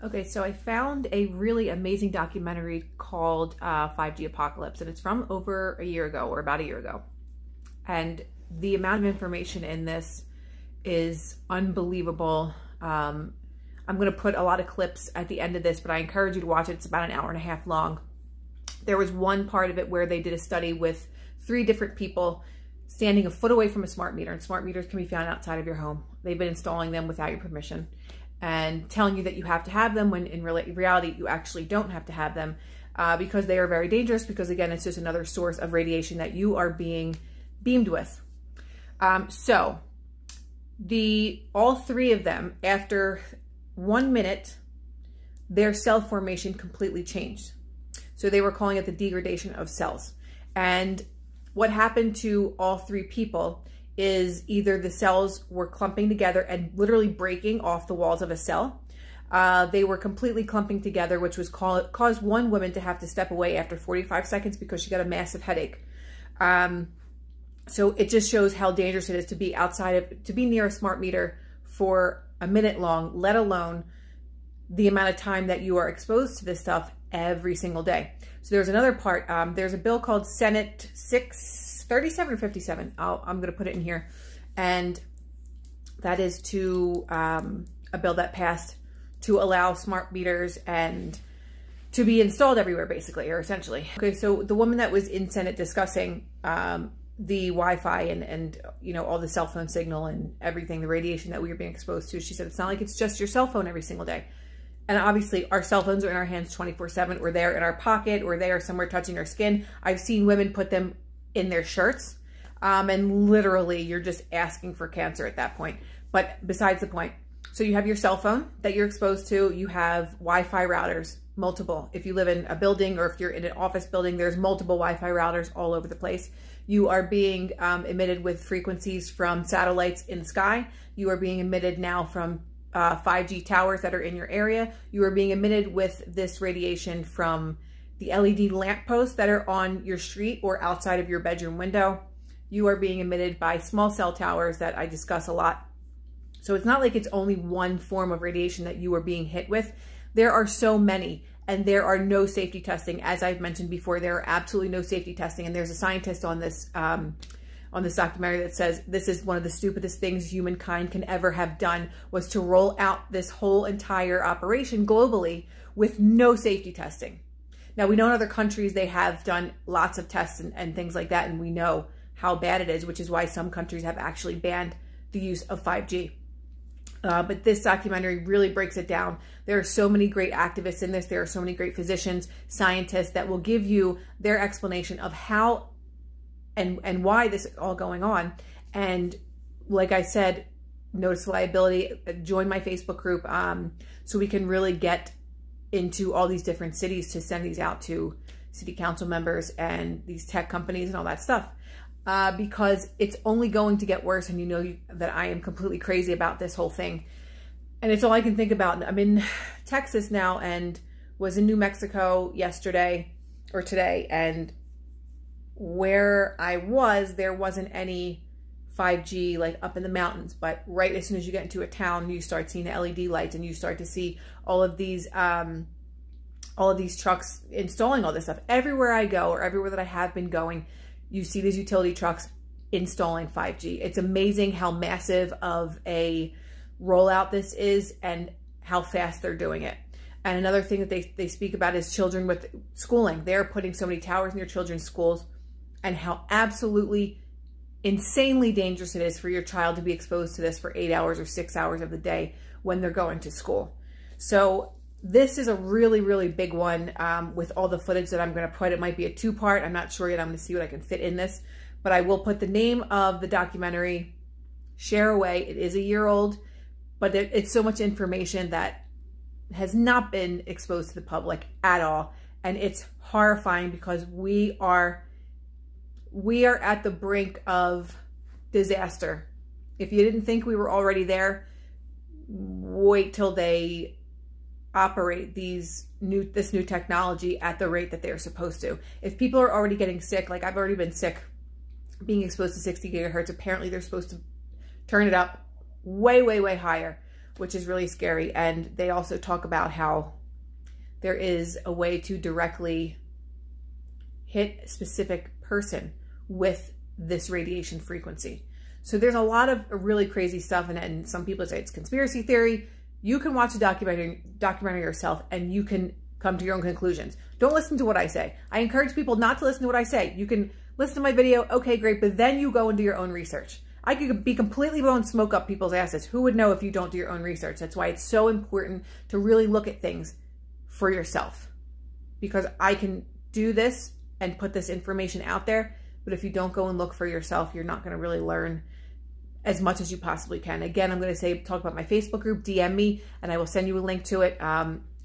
Okay, so I found a really amazing documentary called 5G Apocalypse, and it's from over a year ago, or about a year ago. And the amount of information in this is unbelievable. I'm going to put a lot of clips at the end of this, but I encourage you to watch it. It's about an hour and a half long. There was one part of it where they did a study with 3 different people standing a foot away from a smart meter, and smart meters can be found outside of your home. They've been installing them without your permission and telling you that you have to have them when in reality you actually don't have to have them because they are very dangerous, because again, it's just another source of radiation that you are being beamed with. So all 3 of them, after 1 minute, their cell formation completely changed. So they were calling it the degradation of cells. And what happened to all 3 people is either the cells were clumping together and literally breaking off the walls of a cell. They were completely clumping together, which was caused one woman to have to step away after 45 seconds because she got a massive headache. So it just shows how dangerous it is to be near a smart meter for a minute long, let alone the amount of time that you are exposed to this stuff every single day. So there's another part. There's a bill called Senate 637 or 57. I'm going to put it in here. And that is a bill that passed to allow smart meters and to be installed everywhere, basically, or essentially. Okay, so the woman that was in Senate discussing the Wi-Fi and you know, all the cell phone signal and everything, the radiation that we are being exposed to, she said, it's not like it's just your cell phone every single day. And obviously our cell phones are in our hands 24/7, or they're in our pocket, or they are somewhere touching our skin. I've seen women put them in their shirts, and literally you're just asking for cancer at that point. But besides the point, so you have your cell phone that you're exposed to, you have Wi-Fi routers, multiple. If you live in a building or if you're in an office building, there's multiple Wi-Fi routers all over the place. You are being emitted with frequencies from satellites in the sky. You are being emitted now from 5G towers that are in your area. You are being emitted with this radiation from the LED lampposts that are on your street or outside of your bedroom window. You are being emitted by small cell towers that I discuss a lot. So it's not like it's only one form of radiation that you are being hit with. There are so many, and there are no safety testing. As I've mentioned before, there are absolutely no safety testing. And there's a scientist on this documentary that says this is one of the stupidest things humankind can ever have done, was to roll out this whole entire operation globally with no safety testing. Now, we know in other countries they have done lots of tests and things like that, and we know how bad it is, which is why some countries have actually banned the use of 5G. But this documentary really breaks it down. There are so many great activists in this. There are so many great physicians, scientists that will give you their explanation of how and why this is all going on. And like I said, notice liability, join my Facebook group so we can really get into all these different cities to send these out to city council members and these tech companies and all that stuff. Because it's only going to get worse, and you know that I am completely crazy about this whole thing. And it's all I can think about. I'm in Texas now and was in New Mexico yesterday or today, and where I was, there wasn't any 5G like up in the mountains, but right as soon as you get into a town, you start seeing the LED lights, and you start to see all of these trucks installing all this stuff. Everywhere I go, or everywhere that I have been going, you see these utility trucks installing 5G. It's amazing how massive of a rollout this is and how fast they're doing it. And another thing that they speak about is children with schooling. They're putting so many towers in your children's schools, and how absolutely insanely dangerous it is for your child to be exposed to this for 8 hours or 6 hours of the day when they're going to school. So this is a really, really big one with all the footage that I'm going to put. It might be a 2-part. I'm not sure yet. I'm going to see what I can fit in this. But I will put the name of the documentary, Share Away. It is a year old, but it's so much information that has not been exposed to the public at all. And it's horrifying because we are at the brink of disaster. If you didn't think we were already there, wait till they operate this new technology at the rate that they're supposed to. If people are already getting sick, like I've already been sick being exposed to 60 gigahertz, apparently they're supposed to turn it up way, way, way higher. which is really scary. And they also talk about how there is a way to directly hit a specific person with this radiation frequency. So there's a lot of really crazy stuff in it, and some people say it's conspiracy theory. You can watch a documentary yourself and you can come to your own conclusions. Don't listen to what I say. I encourage people not to listen to what I say. You can listen to my video, okay, great, but then you go and do your own research. I could be completely blowing smoke up people's asses. Who would know if you don't do your own research? That's why it's so important to really look at things for yourself. Because I can do this and put this information out there, but if you don't go and look for yourself, you're not gonna really learn as much as you possibly can. Again, I'm gonna talk about my Facebook group, DM me, and I will send you a link to it.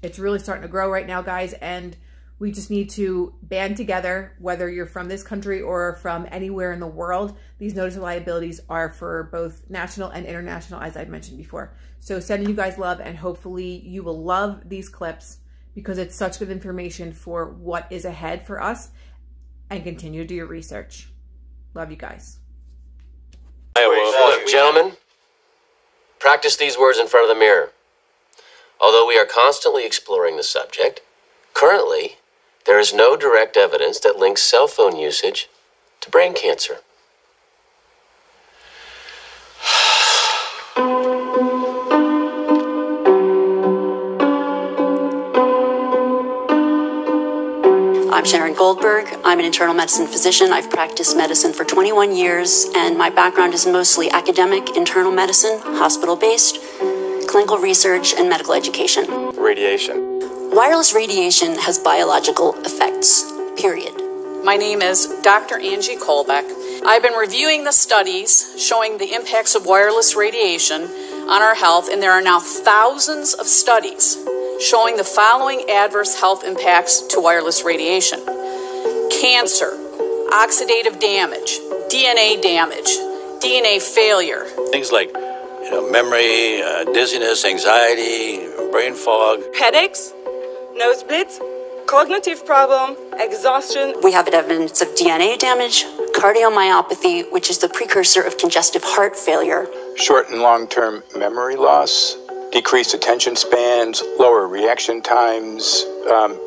It's really starting to grow right now, guys, and we just need to band together, whether you're from this country or from anywhere in the world. These notice of liabilities are for both national and international, as I've mentioned before. So sending you guys love, and hopefully you will love these clips because it's such good information for what is ahead for us, and continue to do your research. Love you guys. Look, gentlemen, practice these words in front of the mirror. Although we are constantly exploring the subject, currently, there is no direct evidence that links cell phone usage to brain cancer. I'm Sharon Goldberg. I'm an internal medicine physician. I've practiced medicine for 21 years, and my background is mostly academic, internal medicine, hospital-based, clinical research, and medical education. Radiation. Wireless radiation has biological effects, period. My name is Dr. Angie Kolbeck. I've been reviewing the studies showing the impacts of wireless radiation on our health, and there are now thousands of studies showing the following adverse health impacts to wireless radiation: cancer, oxidative damage, DNA failure. Things like memory, dizziness, anxiety, brain fog. Headaches, nosebleeds, cognitive problem, exhaustion. We have evidence of DNA damage, cardiomyopathy, which is the precursor of congestive heart failure. Short and long-term memory loss, decreased attention spans, lower reaction times,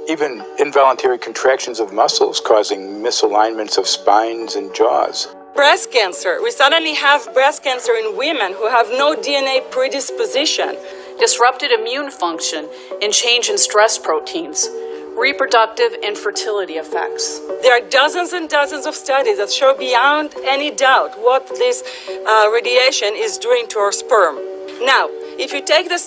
even involuntary contractions of muscles causing misalignments of spines and jaws. Breast cancer. We suddenly have breast cancer in women who have no DNA predisposition. Disrupted immune function and change in stress proteins. Reproductive and fertility effects. There are dozens and dozens of studies that show beyond any doubt what this radiation is doing to our sperm. Now, if you take the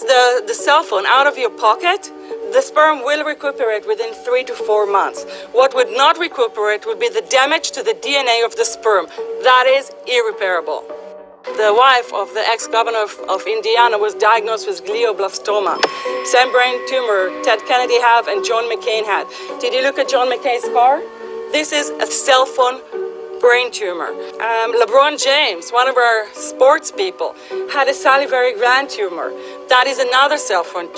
cell phone out of your pocket, the sperm will recuperate within 3 to 4 months. What would not recuperate would be the damage to the DNA of the sperm. That is irreparable. The wife of the ex-governor of Indiana was diagnosed with glioblastoma. Same brain tumor Ted Kennedy had and John McCain had. Did you look at John McCain's scar? This is a cell phone brain tumor. LeBron James, one of our sports people, had a salivary gland tumor. That is another cell phone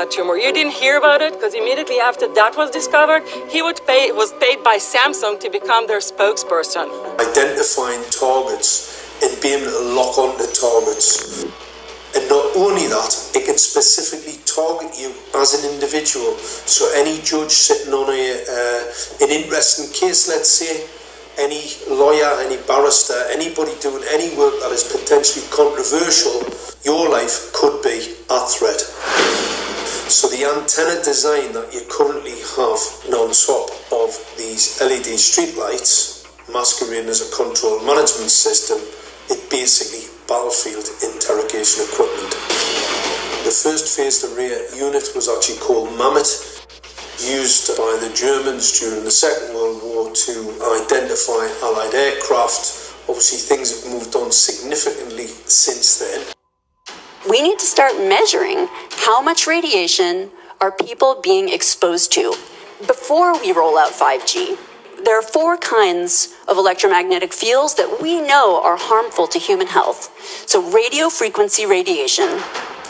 tumor. You didn't hear about it because immediately after that was discovered, he was paid by Samsung to become their spokesperson. Identifying targets and being able to lock onto targets. And not only that, it can specifically target you as an individual. So any judge sitting on an interesting case, let's say, any lawyer, any barrister, anybody doing any work that is potentially controversial, your life could be at threat. So the antenna design that you currently have on top of these LED streetlights, masquerading as a control management system, it basically battlefield interrogation equipment. The first phased array unit was actually called Mammoth, used by the Germans during the Second World War to identify Allied aircraft. Obviously things have moved on significantly since then. We need to start measuring how much radiation are people being exposed to before we roll out 5G. There are 4 kinds of electromagnetic fields that we know are harmful to human health. So radio frequency radiation,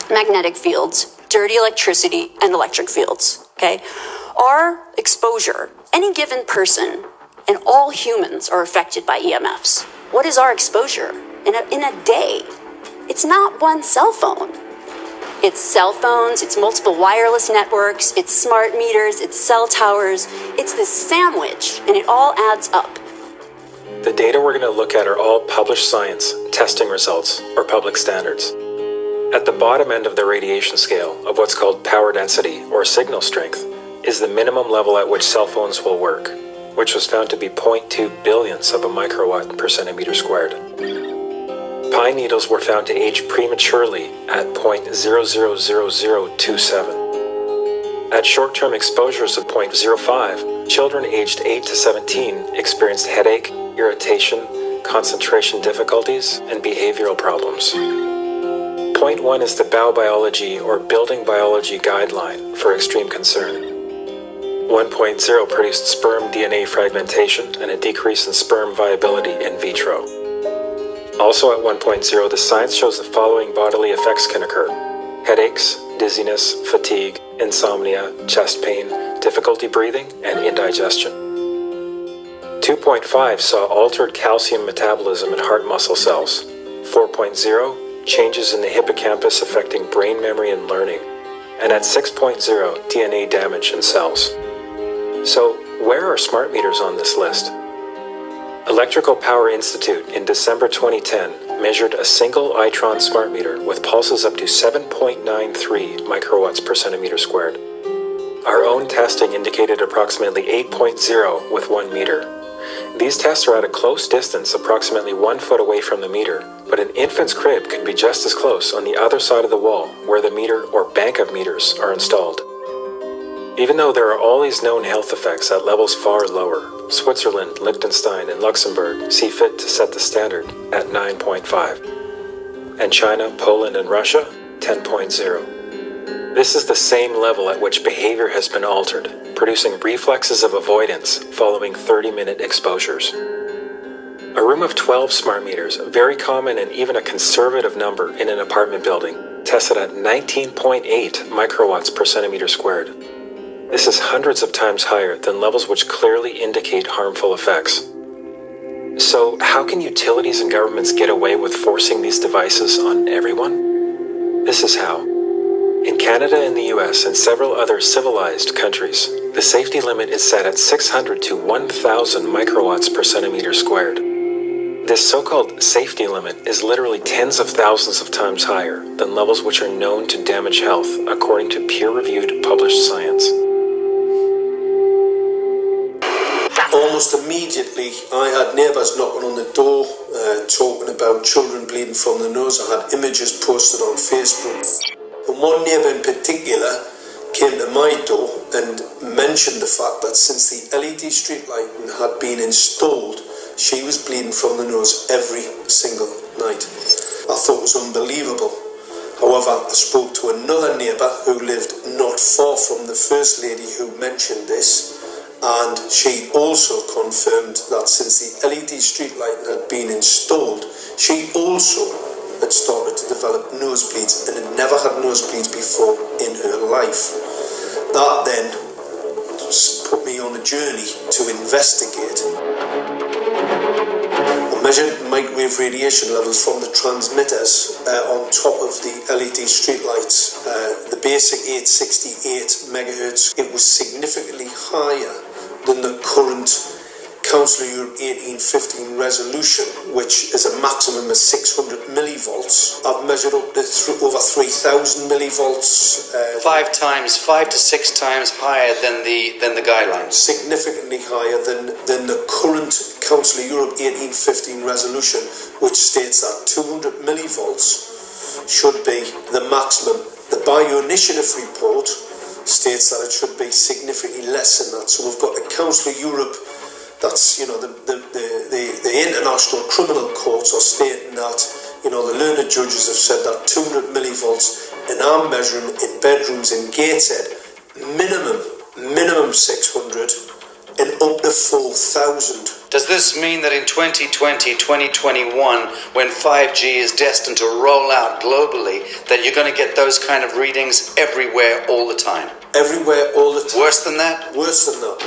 magnetic fields, dirty electricity, and electric fields, okay? Our exposure, any given person, and all humans are affected by EMFs. What is our exposure in a day? It's not one cell phone. It's cell phones, it's multiple wireless networks, it's smart meters, it's cell towers. It's this sandwich, and it all adds up. The data we're going to look at are all published science, testing results, or public standards. At the bottom end of the radiation scale of what's called power density, or signal strength, is the minimum level at which cell phones will work, which was found to be 0.2 billionths of a microwatt per centimeter squared. Pine needles were found to age prematurely at 0.000027. At short-term exposures of 0.05, children aged 8 to 17 experienced headache, irritation, concentration difficulties, and behavioral problems. 0.1 is the Bow Biology or Building Biology Guideline for extreme concern. 1.0 produced sperm DNA fragmentation and a decrease in sperm viability in vitro. Also at 1.0, the science shows the following bodily effects can occur: headaches, dizziness, fatigue, insomnia, chest pain, difficulty breathing, and indigestion. 2.5 saw altered calcium metabolism in heart muscle cells. 4.0, changes in the hippocampus affecting brain memory and learning. And at 6.0, DNA damage in cells. So, where are smart meters on this list? Electrical Power Institute in December 2010 measured a single Itron smart meter with pulses up to 7.93 microwatts per centimeter squared. Our own testing indicated approximately 8.0 with 1 meter. These tests are at a close distance, approximately 1 foot away from the meter, but an infant's crib can be just as close on the other side of the wall where the meter or bank of meters are installed. Even though there are all these known health effects at levels far lower, Switzerland, Liechtenstein, and Luxembourg see fit to set the standard at 9.5. And China, Poland, and Russia, 10.0. This is the same level at which behavior has been altered, producing reflexes of avoidance following 30-minute exposures. A room of 12 smart meters, very common and even a conservative number in an apartment building, tested at 19.8 microwatts per centimeter squared. This is hundreds of times higher than levels which clearly indicate harmful effects. So, how can utilities and governments get away with forcing these devices on everyone? This is how. In Canada and the US and several other civilized countries, the safety limit is set at 600 to 1,000 microwatts per centimeter squared. This so-called safety limit is literally tens of thousands of times higher than levels which are known to damage health, according to peer-reviewed published science. Almost immediately, I had neighbours knocking on the door, talking about children bleeding from the nose. I had images posted on Facebook. And one neighbour in particular came to my door and mentioned the fact that since the LED street lighting had been installed, she was bleeding from the nose every single night. I thought it was unbelievable. However, I spoke to another neighbour who lived not far from the first lady who mentioned this, and she also confirmed that since the LED street lighting had been installed, she also had started to develop nosebleeds and had never had nosebleeds before in her life. That then put me on a journey to investigate. I measured microwave radiation levels from the transmitters on top of the LED streetlights. The basic 868 megahertz, it was significantly higher than the current Council of Europe 1815 resolution, which is a maximum of 600 millivolts. I've measured up to over 3,000 millivolts. 5 to 6 times higher than the guidelines. Significantly higher than the current Council of Europe 1815 resolution, which states that 200 millivolts should be the maximum. The Bioinitiative report states that it should be significantly less than that. So we've got the Council of Europe, that's, the international criminal courts are stating that, the learned judges have said that 200 millivolts, and I'm measuring in bedrooms in Gateshead, minimum 600 and up to 4,000. Does this mean that in 2020, 2021, when 5G is destined to roll out globally, that you're going to get those kind of readings everywhere all the time? Everywhere all the time. Worse than that? Worse than that.